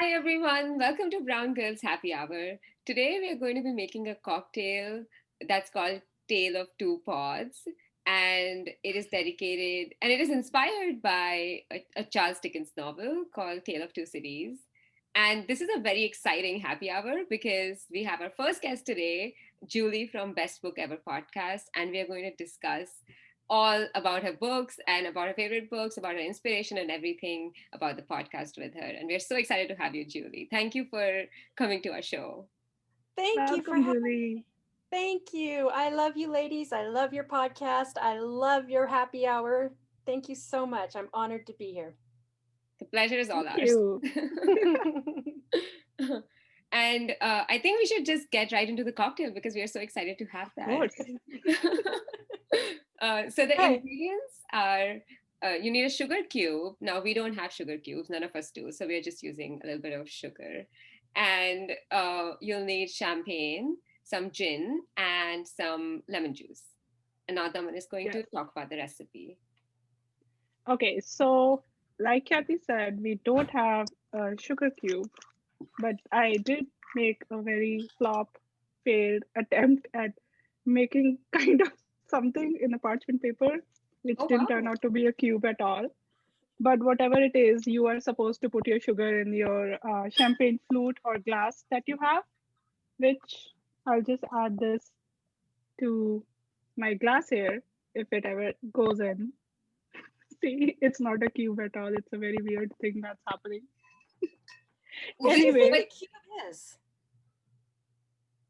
Hi everyone, welcome to Brown Girls Happy Hour. Today we are going to be making a cocktail that's called Tale of Two Pods, and it is dedicated and it is inspired by a Charles Dickens novel called Tale of Two Cities. And this is a very exciting happy hour because we have our first guest today, Julie from Best Book Ever podcast, and we are going to discuss all about her books and about her favorite books, about her inspiration and everything about the podcast with her. And we're so excited to have you, Julie. Thank you for coming to our show. Thank you for Welcome, having Julie. Thank you. I love you ladies. I love your podcast. I love your happy hour. Thank you so much. I'm honored to be here. The pleasure is all Thank ours. you. And I think we should just get right into the cocktail because we are so excited to have Of that. course. So the Okay. ingredients are you need a sugar cube. Now we don't have sugar cubes, none of us do, so we're just using a little bit of sugar. And you'll need champagne, some gin, and some lemon juice. And now Daman is going to Yes. talk about the recipe. Okay, so like Kathy said, we don't have a sugar cube, but I did make a very failed attempt at making kind of something in a parchment paper, which Oh didn't turn wow! out to be a cube at all. But whatever it is, you are supposed to put your sugar in your champagne flute or glass that you have, which I'll just add this to my glass here if it ever goes in. See, it's not a cube at all. It's a very weird thing that's happening. What do you think Anyway, a cube is?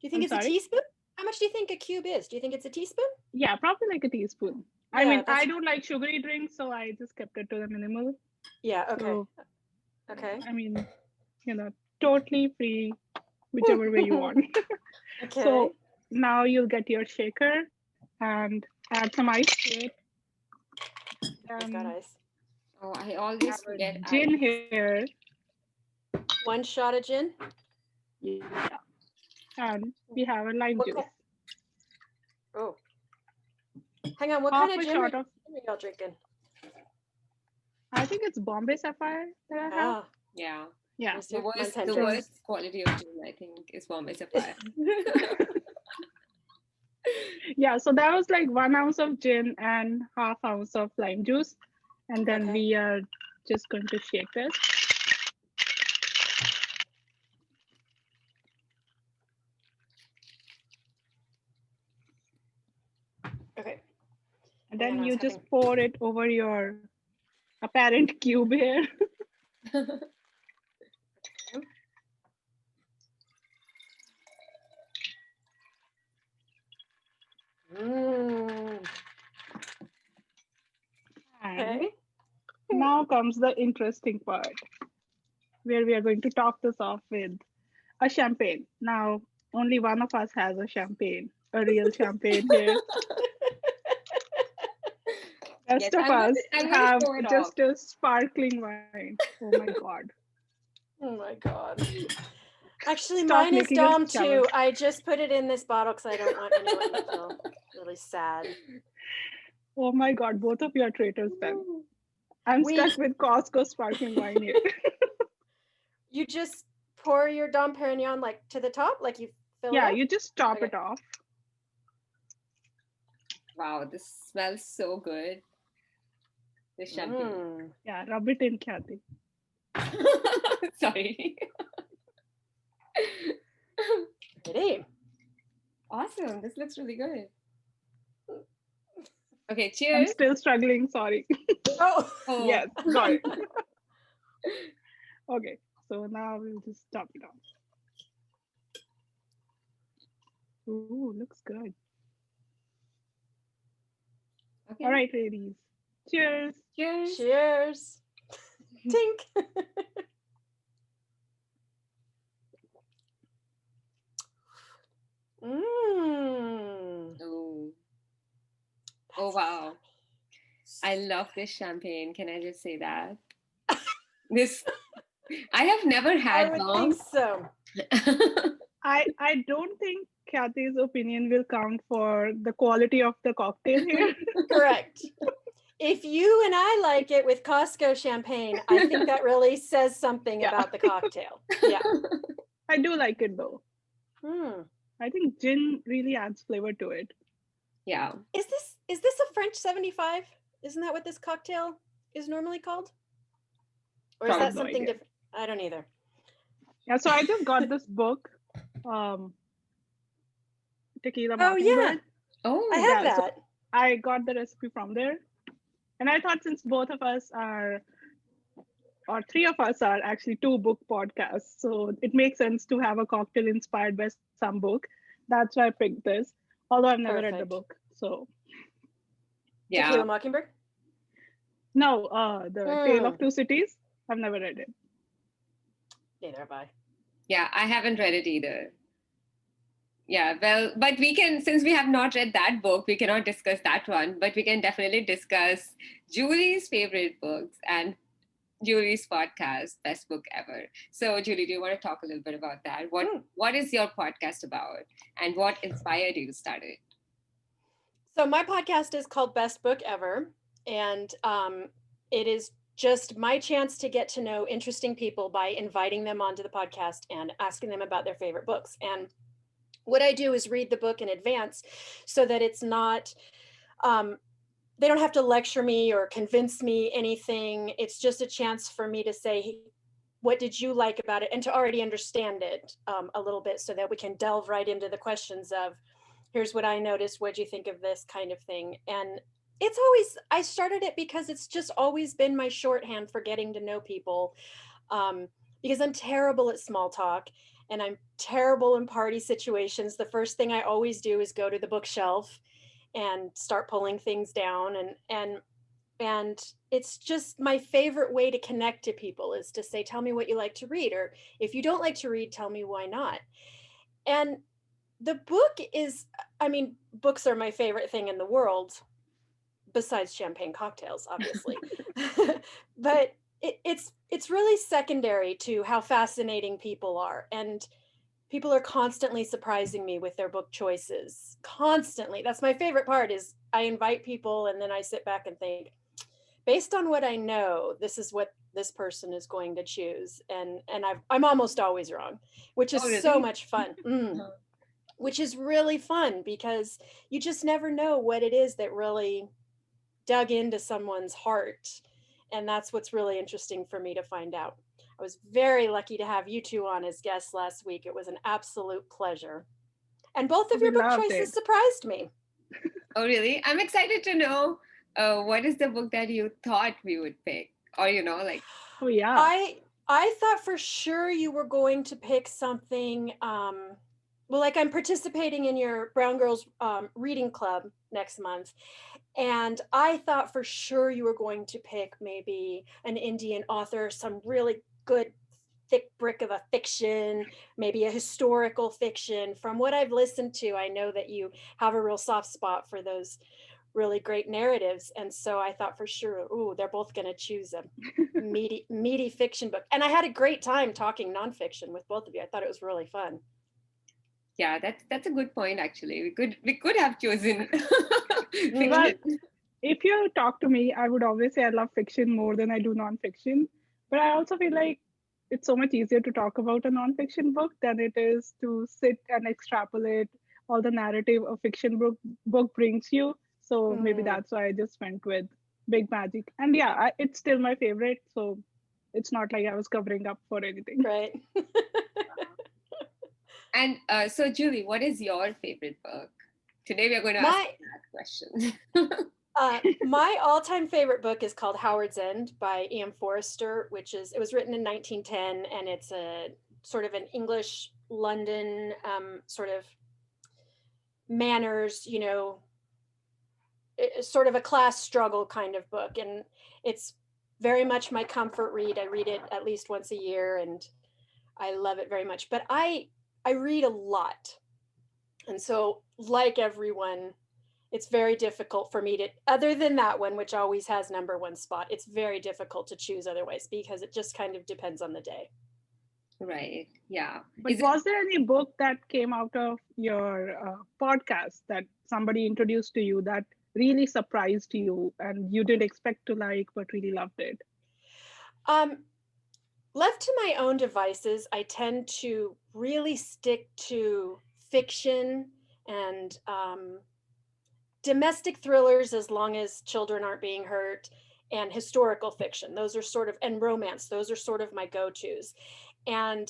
Do you think I'm it's a sorry. teaspoon? How much do you think a cube is? Do you think it's a teaspoon? Yeah, probably like a teaspoon. I Yeah, mean, that's I don't like sugary drinks, so I just kept it to the minimal. yeah, okay. So, Okay. I mean, you know, totally free, whichever way you want. Okay. So now you'll get your shaker and add some ice to it. I've got Then ice. Oh, I we always have a forget gin ice. here. One shot of gin. Yeah. And we have a lime What juice. kind? Oh, hang on. What kind Half of a gin are shot of, y'all drinking? I think it's Bombay Sapphire that I have. Ah, Yeah. Yeah. let The see. Mine's worst, the So Hendrix. worst quality of gin, I think, is Bombay Sapphire. yeah, so that was like 1 ounce of gin and half ounce of lime juice. And then Okay. we are just going to shake this. Okay. And Hang on. then I was you having. just pour it over your apparent cube here. Mmm. And Okay. now comes the interesting part where we are going to top this off with a champagne. Now, only one of us has a champagne, a real champagne here. Yes, Rest of us I'm going to have show it off. just a sparkling wine. Oh my god. Oh my god. Actually, Stop mine is making us Dom jealous. too. I just put it in this bottle because I don't want anyone to feel really sad. Oh my god, both of you are traitors then. I'm We, stuck with Costco sparkling wine here. you just pour your Dom Perignon like to the top, like you fill it Yeah, up. you just top Okay. it off. Wow, this smells so good. This champagne. Mmm. Yeah, rub it in, Kathy. Sorry. Pretty. Awesome. This looks really good. Okay, I'm cheers. still struggling, sorry. Oh. Oh, Yes, got it. Okay, so now we'll just top it off. Ooh, looks good. All okay. right, ladies. Cheers. Cheers. Cheers. Tink. Mmm. Oh, oh wow. I love this champagne. Can I just say that? This I have never I had would think Dom. so. I don't think Kathy's opinion will count for the quality of the cocktail here. Correct. if you and I like it with Costco champagne, I think that really says something Yeah, about the cocktail. Yeah. I do like it though. Hmm. I think gin really adds flavor to it. Yeah. Is this a French 75? Isn't that what this cocktail is normally called? Or is I have that no something idea. different? I don't either. Yeah, so I just got this book, um, Tequila Oh yeah, Mockingbird. I Oh, have Yeah, so that. I got the recipe from there. And I thought since both of us are, or three of us are actually two book podcasts, so it makes sense to have a cocktail inspired by some book. That's why I picked this, although I've never read the Perfect. book. So, yeah. Tequila Mockingbird? no, the Tale Hmm. of Two Cities, I've never read it. Neither have I. Yeah. I haven't read it either. Yeah, well, but we can, since we have not read that book, we cannot discuss that one, but we can definitely discuss Julie's favorite books and Julie's podcast, Best Book Ever. So, Julie, do you want to talk a little bit about that? Hmm. What is your podcast about, and what inspired you to start it? So my podcast is called Best Book Ever, and it is just my chance to get to know interesting people by inviting them onto the podcast and asking them about their favorite books. And what I do is read the book in advance so that it's not they don't have to lecture me or convince me anything. It's just a chance for me to say, "Hey, what did you like about it?" and to already understand it a little bit so that we can delve right into the questions of, here's what I noticed. What'd you think of this kind of thing? And it's always, I started it because it's just always been my shorthand for getting to know people. Um, because I'm terrible at small talk and I'm terrible in party situations. The first thing I always do is go to the bookshelf and start pulling things down and it's just my favorite way to connect to people is to say, tell me what you like to read, or if you don't like to read, tell me why not. And the book is, I mean, books are my favorite thing in the world besides champagne cocktails, obviously. But it's really secondary to how fascinating people are, and people are constantly surprising me with their book choices, constantly. That's my favorite part, is I invite people and then I sit back and think, based on what I know, this is what this person is going to choose. And I'm almost always wrong, which is Oh, so really? much fun. Which is really fun because you just never know what it is that really dug into someone's heart. And that's what's really interesting for me to find out. I was very lucky to have you two on as guests last week. It was an absolute pleasure. And both of We your book loved choices it. surprised me. Oh, really? I'm excited to know what is the book that you thought we would pick, or like. Oh, yeah. I thought for sure you were going to pick something well, like I'm participating in your Brown Girls reading club next month. And I thought for sure you were going to pick maybe an Indian author, some really good thick brick of a fiction, maybe a historical fiction. From what I've listened to, I know that you have a real soft spot for those really great narratives. And so I thought for sure, ooh, they're both going to choose a meaty fiction book. And I had a great time talking nonfiction with both of you. I thought it was really fun. Yeah, that's a good point. Actually, we could have chosen Well, fiction. if you talk to me, I would always say I love fiction more than I do nonfiction. But I also feel like it's so much easier to talk about a nonfiction book than it is to sit and extrapolate all the narrative a fiction book brings you. So maybe Mm, that's why I just went with Big Magic. And yeah, it's still my favorite. So it's not like I was covering up for anything. right. And so, Julie, what is your favorite book? Today we are going to ask my that question. my all-time favorite book is called Howard's End by Ian Forster, it was written in 1910, and it's a sort of an English London sort of manners, sort of a class struggle kind of book. And it's very much my comfort read. I read it at least once a year and I love it very much. But I read a lot. And so, like everyone, it's very difficult for me to, other than that one, which always has number one spot, it's very difficult to choose otherwise because it just kind of depends on the day. Right. Yeah. But Is it? was there any book that came out of your podcast that somebody introduced to you that really surprised you and you didn't expect to like, but really loved it? Um, Left to my own devices, I tend to really stick to fiction and domestic thrillers, as long as children aren't being hurt, and historical fiction. Those are sort of, and romance. Those are sort of my go-tos. And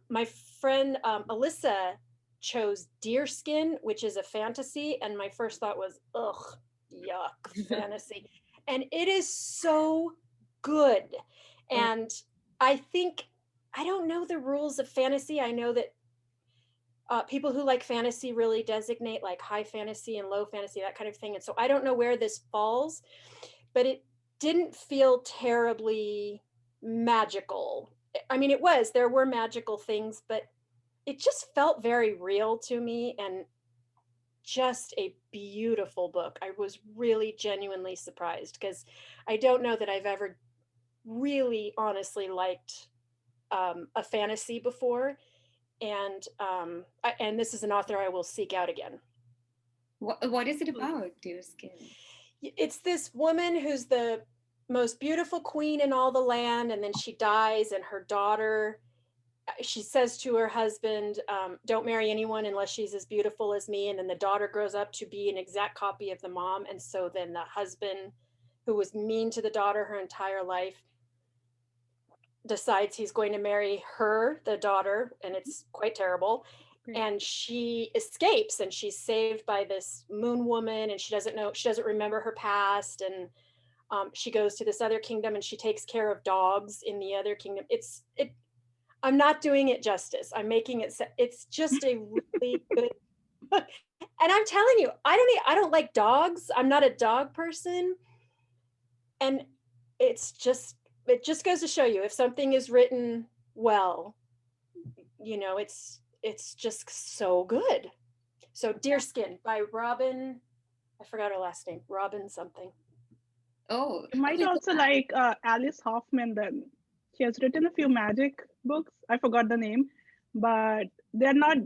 my friend Alyssa chose Deerskin, which is a fantasy. And my first thought was, ugh, yuck, fantasy. And it is so good. Oh, And I think, I don't know the rules of fantasy. I know that people who like fantasy really designate like high fantasy and low fantasy, that kind of thing. And so I don't know where this falls, but it didn't feel terribly magical. I mean, there were magical things, but it just felt very real to me, and just a beautiful book. I was really genuinely surprised, because I don't know that I've ever really honestly liked a fantasy before. And and this is an author I will seek out again. what is it about, dear skin? It's this woman who's the most beautiful queen in all the land, and then she dies, and her daughter, she says to her husband, don't marry anyone unless she's as beautiful as me. And then the daughter grows up to be an exact copy of the mom. And so then the husband, who was mean to the daughter her entire life, decides he's going to marry her, the daughter, and it's quite terrible. Great. And she escapes, and she's saved by this moon woman, and she doesn't remember her past. And she goes to this other kingdom, and she takes care of dogs in the other kingdom. I'm not doing it justice. I'm making it, it's just a really good book. And I'm telling you, I don't like dogs. I'm not a dog person. And it just goes to show you, if something is written well, it's just so good. So Deerskin by Robin, I forgot her last name, Robin something. Oh, You might okay. also like Alice Hoffman then. She has written a few magic books. I forgot the name, but they're not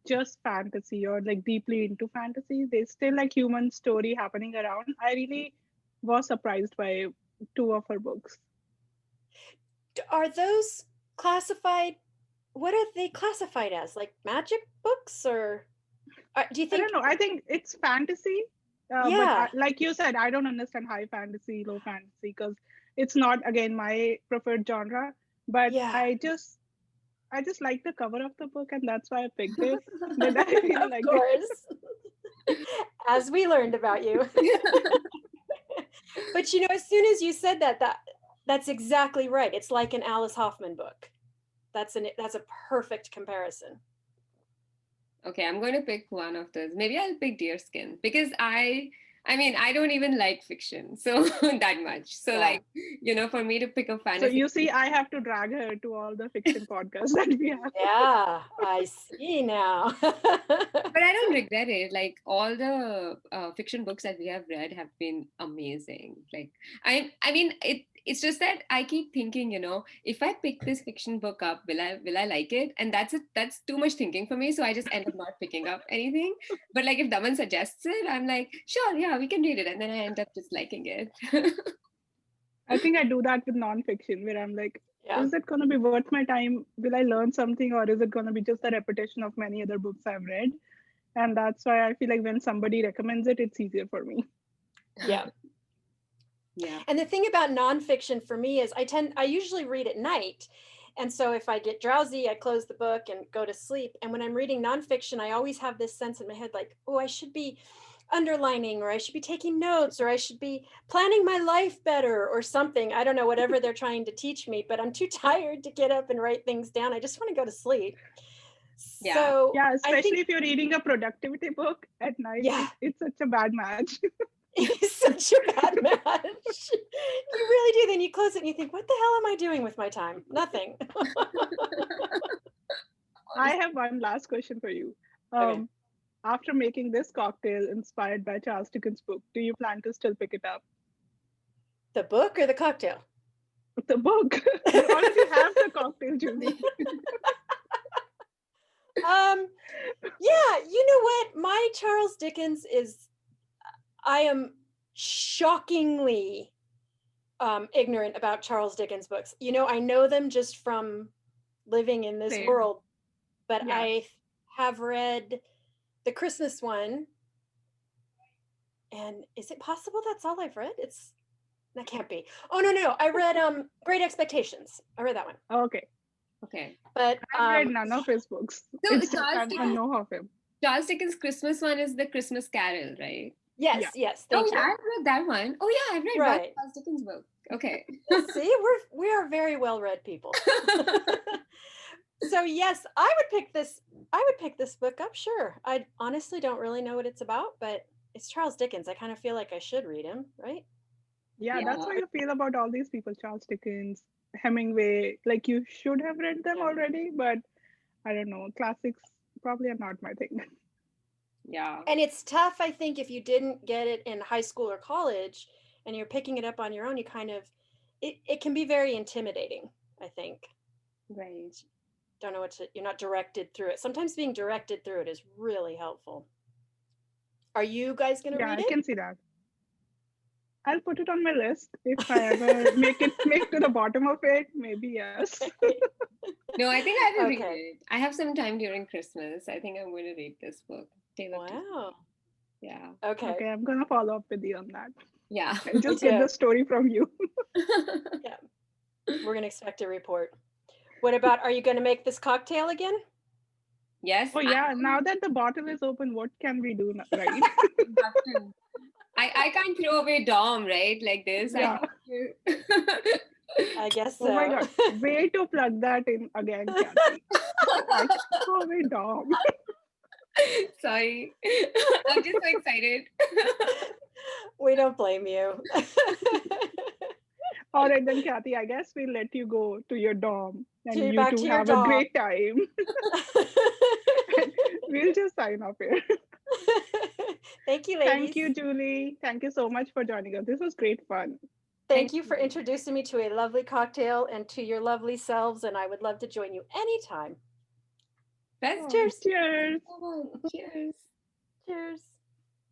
just fantasy or like deeply into fantasy. They still like human story happening around. I really was surprised by two of her books. Are those classified? What are they classified as? Like magic books, or do you I think? don't know. I think it's fantasy, but Yeah, like you said, I don't understand high fantasy, low fantasy because it's not again my preferred genre. But yeah, I just like the cover of the book, and that's why I picked it. But I really of like it. course. As we learned about you. But as soon as you said that's exactly right. It's like an Alice Hoffman book. That's a perfect comparison. Okay, I'm going to pick one of those. Maybe I'll pick deerskin because I mean, I don't even like fiction so that much. So Yeah. like, for me to pick a So fantasy, you see, I have to drag her to all the fiction podcasts that we have. Yeah, I see now. but I don't regret it. Like all the fiction books that we have read have been amazing. Like I mean, it's just that I keep thinking, if I pick this fiction book up, will I like it? And that's too much thinking for me. So I just end up not picking up anything. But like if Daman suggests it, I'm like, sure, yeah, we can read it, and then I end up just liking it. I think I do that with nonfiction, where I'm like, Yeah. is it going to be worth my time? Will I learn something, or is it going to be just a repetition of many other books I've read? And that's why I feel like when somebody recommends it, it's easier for me. Yeah. Yeah. And the thing about nonfiction for me is I usually read at night. And so if I get drowsy, I close the book and go to sleep. And when I'm reading nonfiction, I always have this sense in my head like, oh, I should be underlining, or I should be taking notes, or I should be planning my life better, or something. I don't know, whatever they're trying to teach me, but I'm too tired to get up and write things down. I just want to go to sleep. Yeah. So Yeah, I especially think, if you're reading a productivity book at night, yeah, it's such a bad match. it's such a bad match. You really do. Then you close it and you think, what the hell am I doing with my time? Nothing. I have one last question for you. Okay. After making this cocktail inspired by Charles Dickens' book, do you plan to still pick it up? The book or the cocktail? The book. You already have the cocktail, Julie. Yeah, you know what? My Charles Dickens is, I am shockingly ignorant about Charles Dickens books. You know, I know them just from living in this Same. world, but Yeah. I have read the Christmas one. And is it possible that's all I've read? That can't be. Oh no. I read Great Expectations. I read that one. Okay. Okay. But I've read none of his books. So It's just I know of him. Charles Dickens' Christmas one is the Christmas Carol, right? yes, Yeah. thank Oh, yeah, you. I've read that one. Oh, yeah, I've read one Right. Charles Dickens book. Okay. See, we are very well read people. So yes, I would pick this book up, sure. I honestly don't really know what it's about, but it's Charles Dickens. I kind of feel like I should read him, right? Yeah, that's Yeah. how you feel about all these people, Charles Dickens, Hemingway. Like you should have read them Yeah. already, but I don't know. Classics probably are not my thing. Yeah. And it's tough, I think, if you didn't get it in high school or college and you're picking it up on your own, you kind of it can be very intimidating, I think. Right. Don't know you're not directed through it. Sometimes being directed through it is really helpful. Are you guys going to Yeah, read I it? can see that. I'll put it on my list if I ever make to the bottom of it. Maybe yes. Okay. No, I think I will read Okay. it. I have some time during Christmas. I think I'm going to read this book. Tale of Two. Wow. Yeah. Okay. Okay, I'm gonna follow up with you on that. Yeah. I'll Me just get too. the story from you. Yeah. We're going to expect a report. What about, are you going to make this cocktail again? Yes. Oh yeah, now that the bottle is open, what can we do now, right? Have to. I can't throw away Dom, right? Like this. I Yeah. have to. I guess Oh my so. god. Way to plug that in again, Kathy. I can't go away, Dom. Sorry. I'm just so excited. We don't blame you. All right then, Kathy. I guess we'll let you go to your dorm, and you Back two to your have a dog. great time. We'll just sign off here. Thank you, ladies. Thank you, Julie. Thank you so much for joining us. This was great fun. Thank you for introducing me to a lovely cocktail and to your lovely selves, and I would love to join you anytime. Best. Cheers. Cheers. Cheers. Cheers.